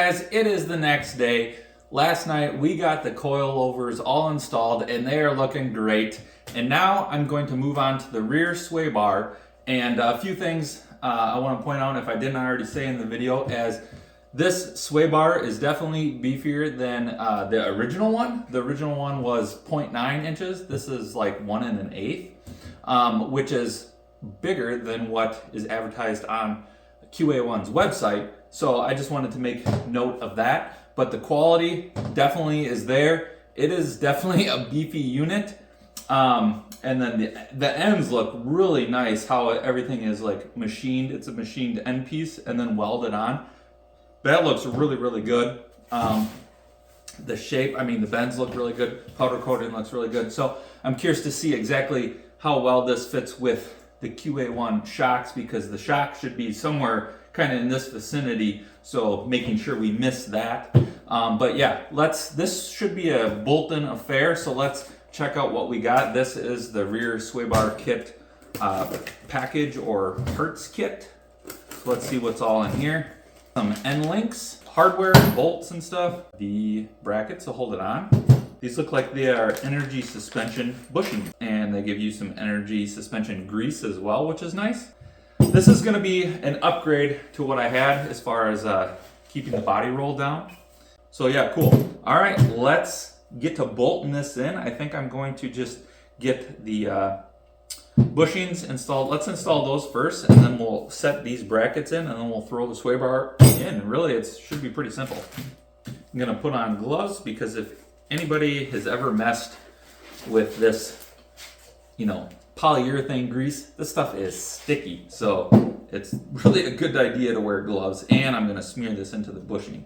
guys, it is the next day. Last night we got the coilovers all installed and they are looking great. And now I'm going to move on to the rear sway bar. And a few things I want to point out, if I didn't already say in the video, as this sway bar is definitely beefier than the original one. The original one was 0.9 inches. This is like 1 1/8, which is bigger than what is advertised on QA1's website. So I just wanted to make note of that. But the quality definitely is there. It is definitely a beefy unit. And then the ends look really nice, how everything is like machined. It's a machined end piece and then welded on. That looks really, really good. The shape, I mean, the bends look really good. Powder coating looks really good. So I'm curious to see exactly how well this fits with the QA1 shocks, because the shock should be somewhere kind of in this vicinity. So making sure we miss that. But yeah, this should be a bolt-in affair. So let's check out what we got. This is the rear sway bar kit package or parts kit. So let's see what's all in here. Some end links, hardware, bolts and stuff. The brackets to hold it on. These look like they are energy suspension bushings, and they give you some energy suspension grease as well, which is nice. This is going to be an upgrade to what I had as far as keeping the body roll down. So yeah, cool. All right, let's get to bolting this in. I think I'm going to just get the bushings installed. Let's install those first, and then we'll set these brackets in, and then we'll throw the sway bar in. Really, it should be pretty simple. I'm going to put on gloves, because if anybody has ever messed with this, polyurethane grease, this stuff is sticky. So it's really a good idea to wear gloves, and I'm going to smear this into the bushing.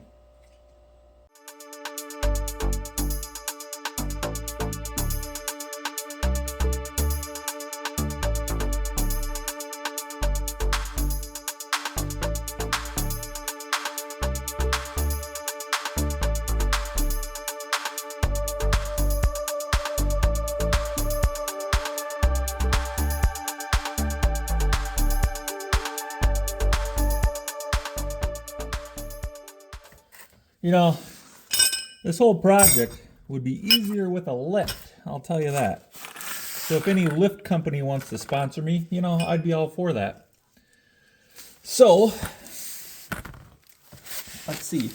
This whole project would be easier with a lift, I'll tell you that. So if any lift company wants to sponsor me, I'd be all for that. So, let's see.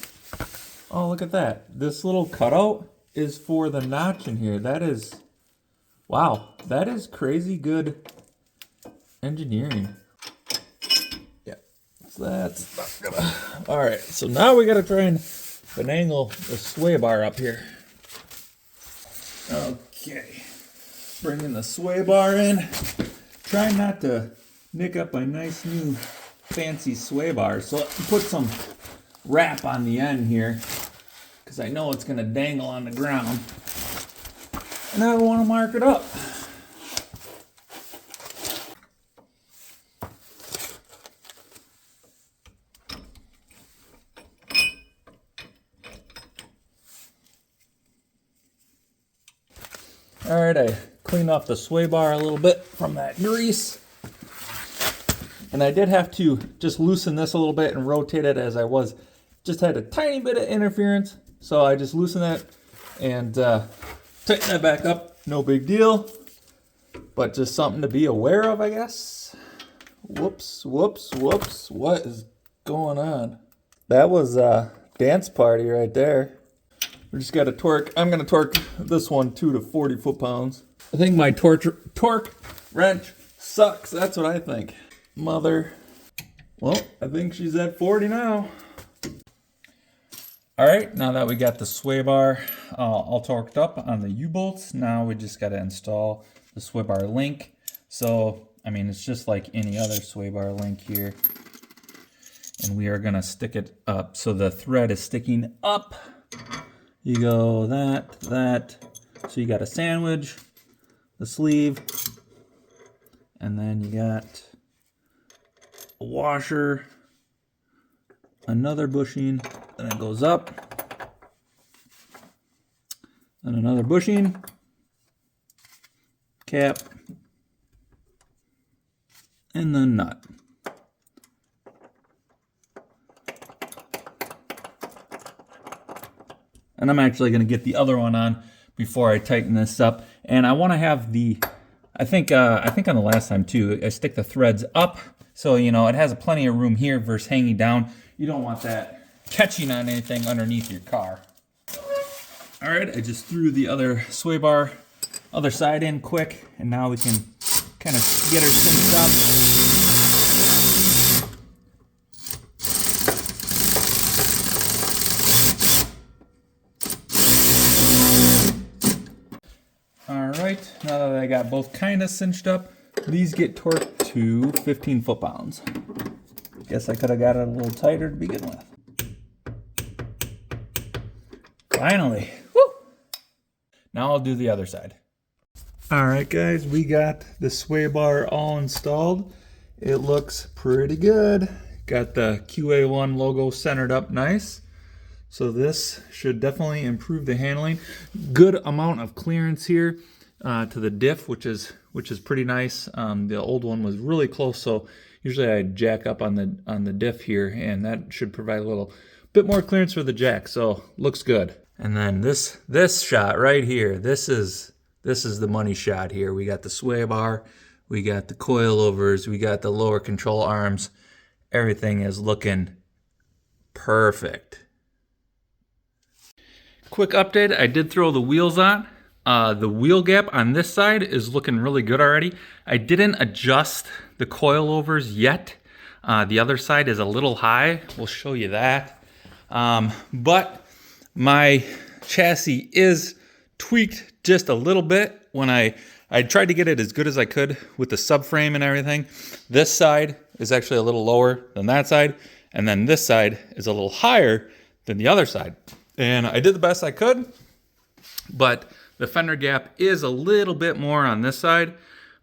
Oh, look at that. This little cutout is for the notch in here. Wow, that is crazy good engineering. Yeah, so that's not gonna... All right, so now we gotta try and finagle the sway bar up here. Okay, bringing the sway bar in. Try not to nick up my nice new fancy sway bar. So let me put some wrap on the end here, because I know it's gonna dangle on the ground, and I want to mark it up. All right, I cleaned off the sway bar a little bit from that grease. And I did have to just loosen this a little bit and rotate it, as I just had a tiny bit of interference. So I just loosened it and tightened that back up. No big deal, but just something to be aware of, I guess. Whoops, whoops, whoops. What is going on? That was a dance party right there. We just got to torque. I'm going to torque this one 2 to 40 foot-pounds. I think my torque wrench sucks. That's what I think. Mother. Well, I think she's at 40 now. All right, now that we got the sway bar all torqued up on the U-bolts, now we just got to install the sway bar link. So, I mean, it's just like any other sway bar link here. And we are going to stick it up. So the thread is sticking up. You go that. So you got a sandwich, the sleeve, and then you got a washer, another bushing, then it goes up, then another bushing, cap, and the nut. and I'm actually going to get the other one on before I tighten this up. And I want to have the, I think on the last time too, I stick the threads up, so you know it has plenty of room here versus hanging down. You don't want that catching on anything underneath your car. All right, I just threw the other sway bar other side in quick, and now we can kind of get her cinched up. All right, now that I got both kind of cinched up, these get torqued to 15 foot-pounds. Guess I could have got it a little tighter to begin with. Finally, woo! Now I'll do the other side. All right, guys, we got the sway bar all installed. It looks pretty good. Got the QA1 logo centered up nice. So this should definitely improve the handling. Good amount of clearance here to the diff, which is pretty nice. The old one was really close, so usually I jack up on the diff here, and that should provide a little bit more clearance for the jack. So looks good. And then this shot right here, this is the money shot here. We got the sway bar, we got the coilovers, we got the lower control arms. Everything is looking perfect. Quick update, I did throw the wheels on. The wheel gap on this side is looking really good already. I didn't adjust the coilovers yet. The other side is a little high. We'll show you that. But my chassis is tweaked just a little bit. When I tried to get it as good as I could with the subframe and everything. This side is actually a little lower than that side, and then this side is a little higher than the other side. And I did the best I could, but the fender gap is a little bit more on this side.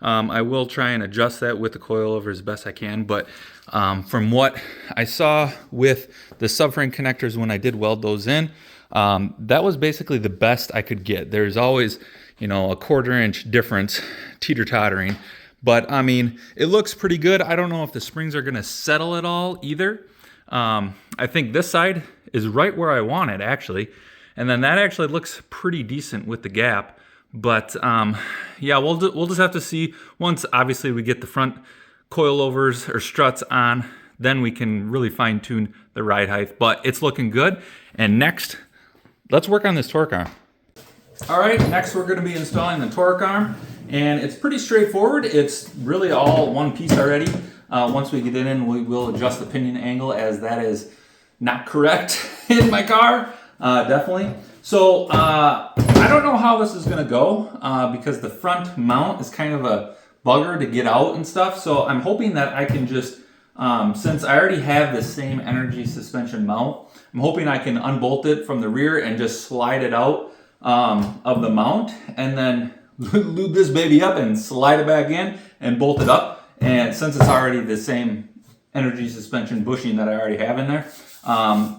I will try and adjust that with the coilover as best I can, but from what I saw with the subframe connectors when I did weld those in, that was basically the best I could get. There's always, you know, a 1/4 inch difference, teeter-tottering, but I mean, it looks pretty good. I don't know if the springs are gonna settle at all either. I think this side is right where I want it actually, and then that actually looks pretty decent with the gap. But yeah, we'll just have to see once obviously we get the front coilovers or struts on, then we can really fine tune the ride height. But it's looking good. And next, let's work on this torque arm. All right, next we're going to be installing the torque arm, and it's pretty straightforward. It's really all one piece already. Once we get it in, we will adjust the pinion angle, as that is not correct in my car, definitely. So I don't know how this is going to go because the front mount is kind of a bugger to get out and stuff. So I'm hoping that I can just, since I already have the same energy suspension mount, I'm hoping I can unbolt it from the rear and just slide it out of the mount, and then lube this baby up and slide it back in and bolt it up. And since it's already the same energy suspension bushing that I already have in there,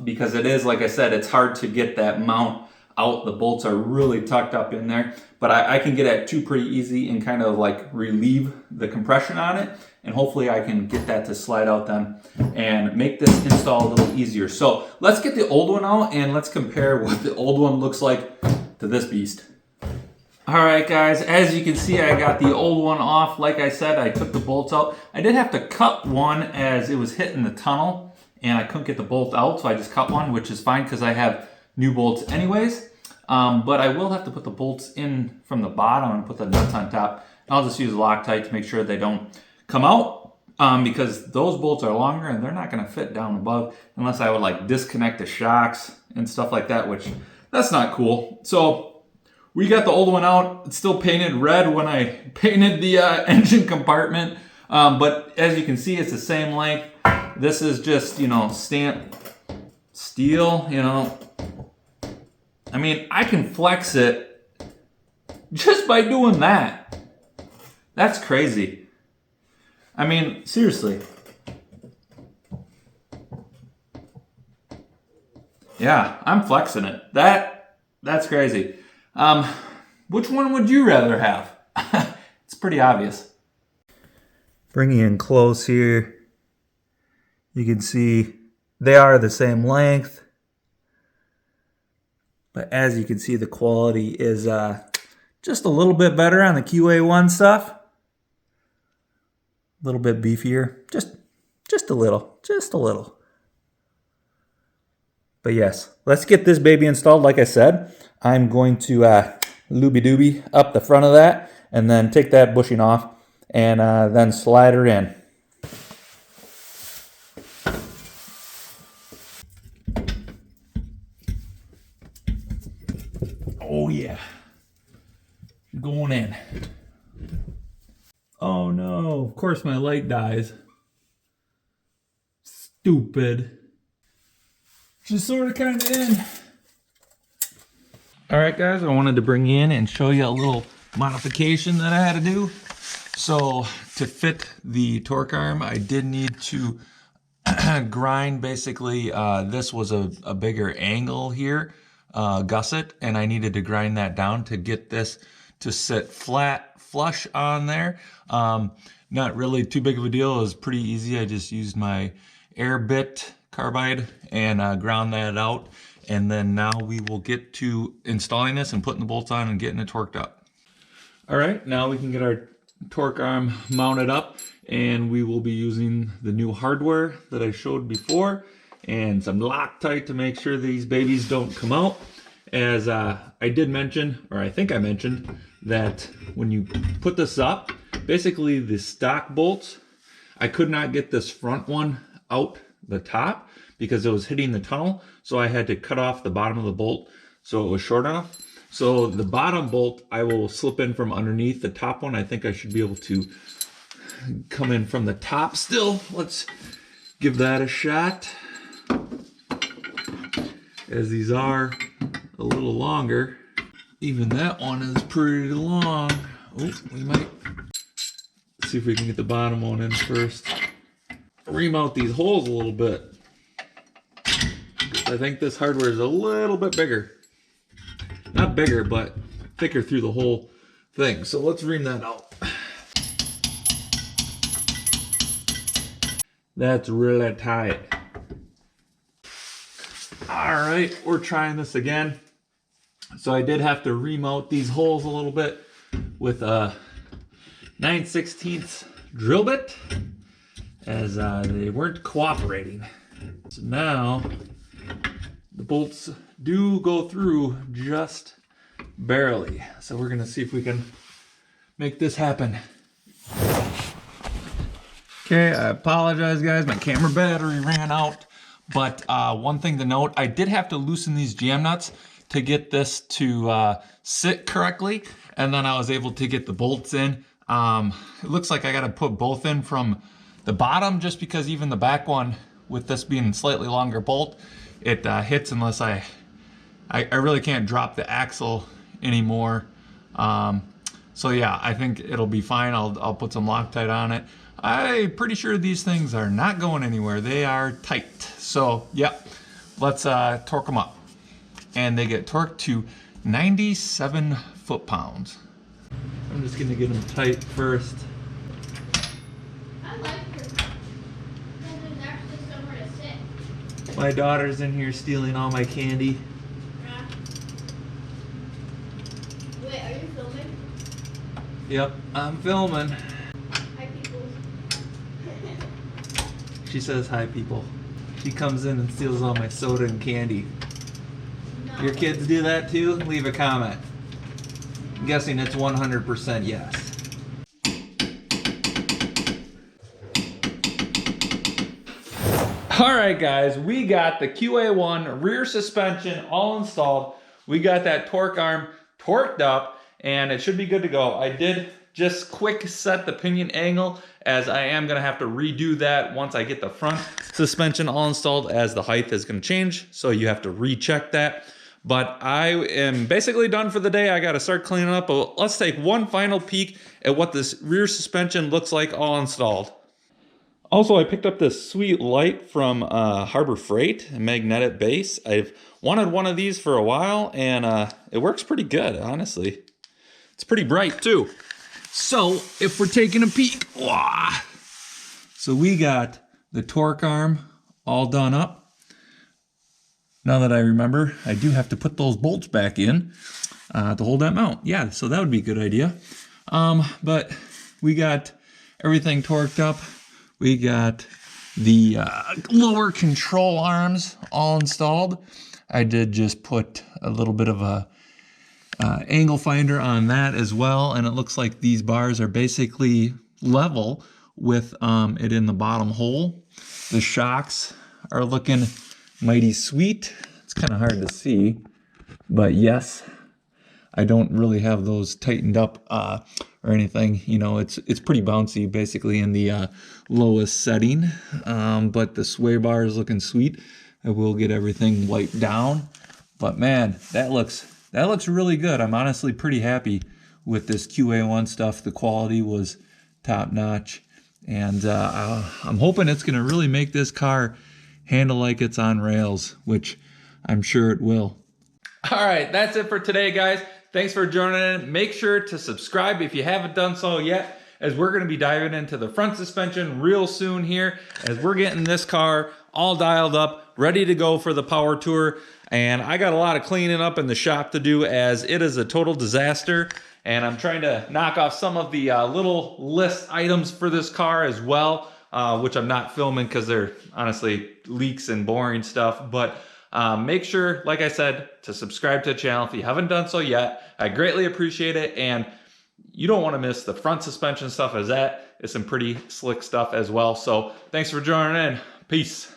because it is, like I said, it's hard to get that mount out. The bolts are really tucked up in there, but I can get at 2 pretty easy and kind of like relieve the compression on it, and hopefully I can get that to slide out then and make this install a little easier. So let's get the old one out and let's compare what the old one looks like to this beast. All right, guys, as you can see, I got the old one off. Like I said, I took the bolts out. I did have to cut one as it was hitting the tunnel and I couldn't get the bolt out, so I just cut one, which is fine because I have new bolts anyways. But I will have to put the bolts in from the bottom and put the nuts on top. And I'll just use Loctite to make sure they don't come out, because those bolts are longer and they're not going to fit down above unless I would like disconnect the shocks and stuff like that, which that's not cool. So we got the old one out. It's still painted red when I painted the engine compartment. But as you can see, it's the same length. This is just, you know, stamped steel, you know. I mean, I can flex it just by doing that. That's crazy. I mean, seriously. Yeah, I'm flexing it. That's crazy. Which one would you rather have? It's pretty obvious. Bringing in close here, you can see they are the same length. But as you can see, the quality is just a little bit better on the QA1 stuff. A little bit beefier, just a little. But yes, let's get this baby installed. Like I said, I'm going to looby-dooby up the front of that and then take that bushing off and then slide her in. Oh yeah, going in. Oh no, of course my light dies. Stupid. Just sort of kind of in. All right guys, I wanted to bring you in and show you a little modification that I had to do. So to fit the torque arm, I did need to grind basically, this was a bigger angle here, gusset, and I needed to grind that down to get this to sit flat, flush on there. Not really too big of a deal. It was pretty easy. I just used my air bit carbide and ground that out. And then now we will get to installing this and putting the bolts on and getting it torqued up. All right, now we can get our torque arm mounted up, and we will be using the new hardware that I showed before and some Loctite to make sure these babies don't come out. As I did mention, or I think I mentioned, that when you put this up, basically the stock bolts, I could not get this front one out the top because it was hitting the tunnel, so I had to cut off the bottom of the bolt so it was short enough. So the bottom bolt I will slip in from underneath. The top one I think I should be able to come in from the top still. Let's give that a shot, as these are a little longer. Even that one is pretty long. Oh, we might see if we can get the bottom one in first. Remount these holes a little bit. I think this hardware is a little bit bigger. Not bigger, but thicker through the whole thing. So let's ream that out. That's really tight. All right, we're trying this again. So I did have to remount these holes a little bit with a 9/16 drill bit, as they weren't cooperating. So now the bolts do go through just barely. So we're gonna see if we can make this happen. Okay, I apologize guys, my camera battery ran out. But one thing to note, I did have to loosen these jam nuts to get this to sit correctly. And then I was able to get the bolts in. It looks like I gotta put both in from the bottom, just because even the back one, with this being a slightly longer bolt, it hits unless I really can't drop the axle anymore. So yeah, I think it'll be fine. I'll put some Loctite on it. I'm pretty sure these things are not going anywhere. They are tight. So yeah, let's torque them up. And they get torqued to 97 foot-pounds. I'm just gonna get them tight first. I like her. There's actually somewhere to sit. My daughter's in here stealing all my candy. Yeah. Wait, are you filming? Yep, I'm filming. Hi, people. She says hi, people. She comes in and steals all my soda and candy. No. Your kids do that too? Leave a comment. I'm guessing it's 100% yes. All right, guys, we got the QA1 rear suspension all installed. We got that torque arm torqued up, and it should be good to go. I did just quick set the pinion angle, as I am gonna have to redo that once I get the front suspension all installed, as the height is gonna change, so you have to recheck that. But I am basically done for the day. I gotta start cleaning up, but let's take one final peek at what this rear suspension looks like all installed. Also, I picked up this sweet light from Harbor Freight, a magnetic base. I've wanted one of these for a while, and it works pretty good, honestly. It's pretty bright too. So if we're taking a peek, wah, so we got the torque arm all done up. Now that I remember, I do have to put those bolts back in to hold that mount. Yeah, so that would be a good idea. But we got everything torqued up. We got the lower control arms all installed. I did just put a little bit of a angle finder on that as well, and it looks like these bars are basically level with it in the bottom hole. The shocks are looking mighty sweet. It's kind of hard to see, but yes, I don't really have those tightened up or anything. You know, it's pretty bouncy basically in the lowest setting, but the sway bar is looking sweet. I will get everything wiped down, but man, that looks really good. I'm honestly pretty happy with this QA1 stuff. The quality was top notch, and I'm hoping it's going to really make this car handle like it's on rails, which I'm sure it will. All right, that's it for today, guys. Thanks for joining in. Make sure to subscribe if you haven't done so yet, as we're going to be diving into the front suspension real soon here, as we're getting this car all dialed up, ready to go for the power tour. And I got a lot of cleaning up in the shop to do, as it is a total disaster. And I'm trying to knock off some of the little list items for this car as well, which I'm not filming because they're honestly leaks and boring stuff. But make sure, like I said, to subscribe to the channel if you haven't done so yet. I greatly appreciate it. And you don't want to miss the front suspension stuff, as that is some pretty slick stuff as well. So thanks for joining in. Peace.